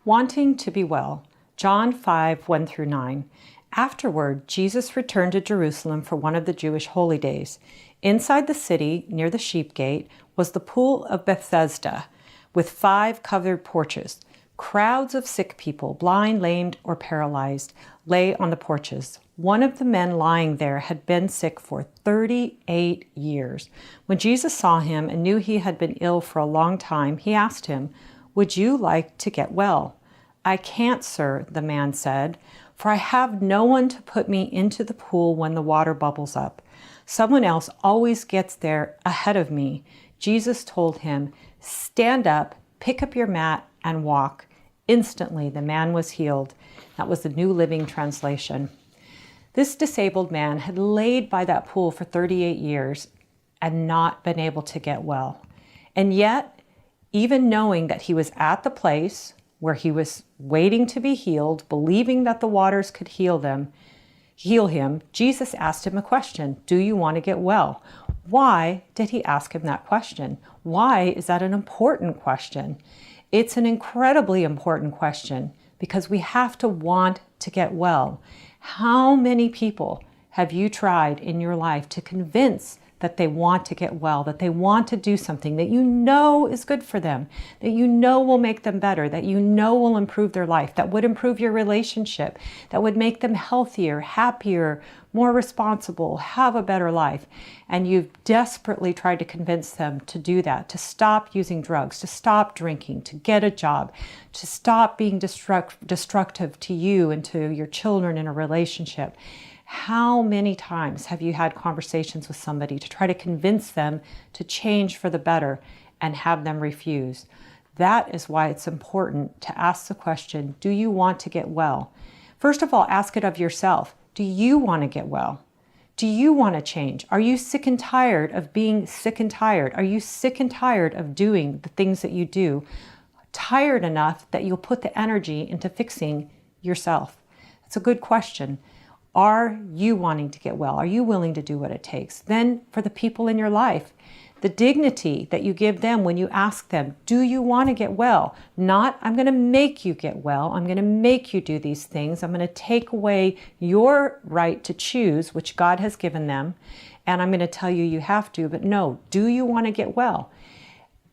Wanting to be well. John 5:1-9. Afterward, Jesus returned to Jerusalem for one of the Jewish holy days. Inside the city, near the sheep gate, was the pool of Bethesda, with 5 covered porches. Crowds of sick people, blind, lamed, or paralyzed, lay on the porches. One of the men lying there had been sick for 38 years. When Jesus saw him and knew he had been ill for a long time, he asked him, "Would you like to get well?" "I can't, sir," the man said, "for I have no one to put me into the pool when the water bubbles up. Someone else always gets there ahead of me." Jesus told him, "Stand up, pick up your mat, and walk." Instantly, the man was healed. That was the New Living Translation. This disabled man had laid by that pool for 38 years and not been able to get well. And yet, even knowing that he was at the place where he was waiting to be healed, believing that the waters could heal him, Jesus asked him a question. Do you want to get well? Why did he ask him that question? Why is that an important question? It's an incredibly important question because we have to want to get well. How many people have you tried in your life to convince that they want to get well, that they want to do something that you know is good for them, that you know will make them better, that you know will improve their life, that would improve your relationship, that would make them healthier, happier, more responsible, have a better life. And you've desperately tried to convince them to do that, to stop using drugs, to stop drinking, to get a job, to stop being destructive to you and to your children in a relationship. How many times have you had conversations with somebody to try to convince them to change for the better and have them refuse? That is why it's important to ask the question, do you want to get well? First of all, ask it of yourself. Do you want to get well? Do you want to change? Are you sick and tired of being sick and tired? Are you sick and tired of doing the things that you do? Tired enough that you'll put the energy into fixing yourself? That's a good question. Are you wanting to get well? Are you willing to do what it takes? Then for the people in your life, the dignity that you give them when you ask them, do you want to get well? Not, I'm going to make you get well. I'm going to make you do these things. I'm going to take away your right to choose, which God has given them. And I'm going to tell you you have to, but no, do you want to get well?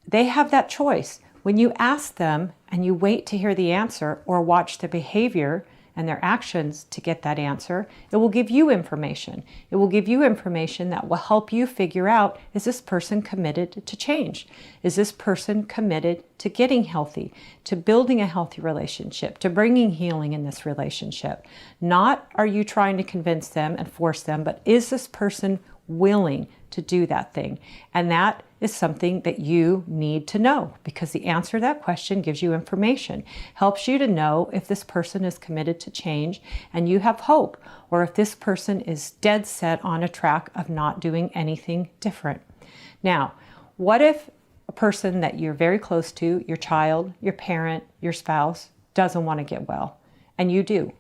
They have that choice. When you ask them and you wait to hear the answer or watch their behavior and their actions to get that answer, it will give you information. It will give you information that will help you figure out, is this person committed to change? Is this person committed to getting healthy, to building a healthy relationship, to bringing healing in this relationship? Not are you trying to convince them and force them, but is this person willing to do that thing? And that is something that you need to know, because the answer to that question gives you information, helps you to know if this person is committed to change and you have hope, or if this person is dead set on a track of not doing anything different. Now, what if a person that you're very close to, your child, your parent, your spouse, doesn't want to get well, and you do?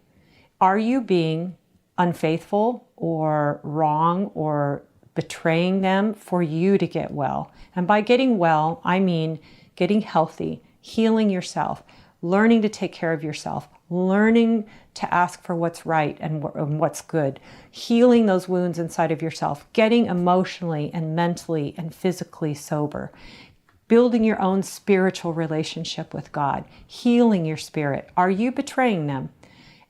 Are you being unfaithful or wrong or betraying them for you to get well? And by getting well, I mean getting healthy, healing yourself, learning to take care of yourself, learning to ask for what's right and what's good, healing those wounds inside of yourself, getting emotionally and mentally and physically sober, building your own spiritual relationship with God, healing your spirit. Are you betraying them?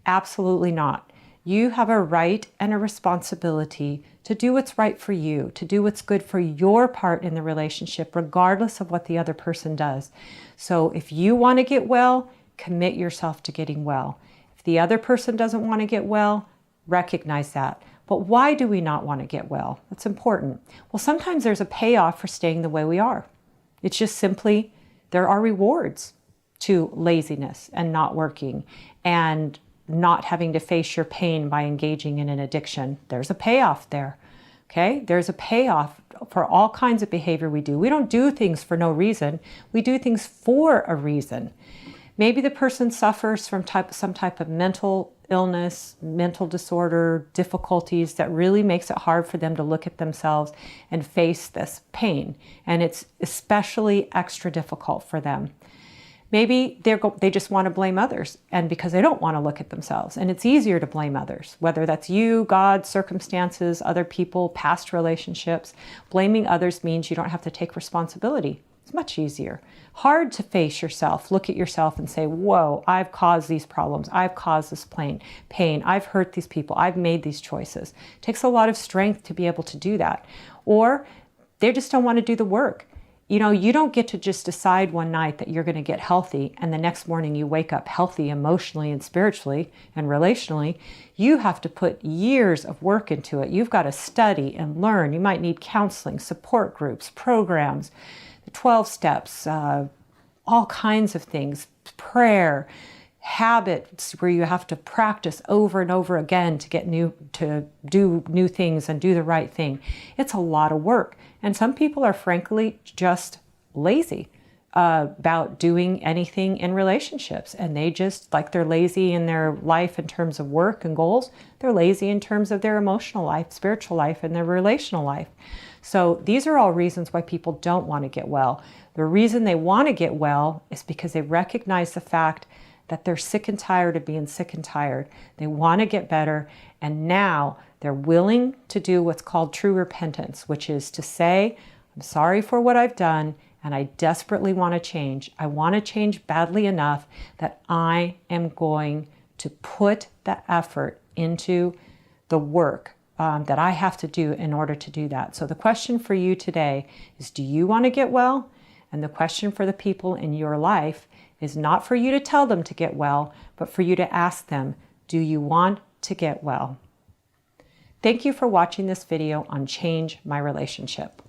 Absolutely not. You have a right and a responsibility to do what's right for you, to do what's good for your part in the relationship, regardless of what the other person does. So if you want to get well, commit yourself to getting well. If the other person doesn't want to get well, recognize that. But why do we not want to get well? That's important. Well, sometimes there's a payoff for staying the way we are. It's just simply, there are rewards to laziness and not working and not having to face your pain by engaging in an addiction. There's a payoff there, okay? There's a payoff for all kinds of behavior we do. We don't do things for no reason. We do things for a reason. Maybe the person suffers from some type of mental illness, mental disorder, difficulties that really makes it hard for them to look at themselves and face this pain. And it's especially extra difficult for them. Maybe they just want to blame others, and because they don't want to look at themselves. And it's easier to blame others, whether that's you, God, circumstances, other people, past relationships. Blaming others means you don't have to take responsibility. It's much easier. Hard to face yourself, look at yourself and say, whoa, I've caused these problems. I've caused this pain. I've hurt these people. I've made these choices. It takes a lot of strength to be able to do that. Or they just don't want to do the work. You know, you don't get to just decide one night that you're going to get healthy and the next morning you wake up healthy emotionally and spiritually and relationally. You have to put years of work into it. You've got to study and learn. You might need counseling, support groups, programs, 12 steps, all kinds of things, prayer, habits where you have to practice over and over again to do new things and do the right thing. It's a lot of work. And some people are frankly just lazy about doing anything in relationships. And they just, like they're lazy in their life in terms of work and goals, they're lazy in terms of their emotional life, spiritual life, and their relational life. So these are all reasons why people don't want to get well. The reason they want to get well is because they recognize the fact that they're sick and tired of being sick and tired. They want to get better, and now they're willing to do what's called true repentance, which is to say, I'm sorry for what I've done, and I desperately want to change. I want to change badly enough that I am going to put the effort into the work that I have to do in order to do that. So the question for you today is, do you want to get well? And the question for the people in your life is not for you to tell them to get well, but for you to ask them, do you want to get well? Thank you for watching this video on Change My Relationship.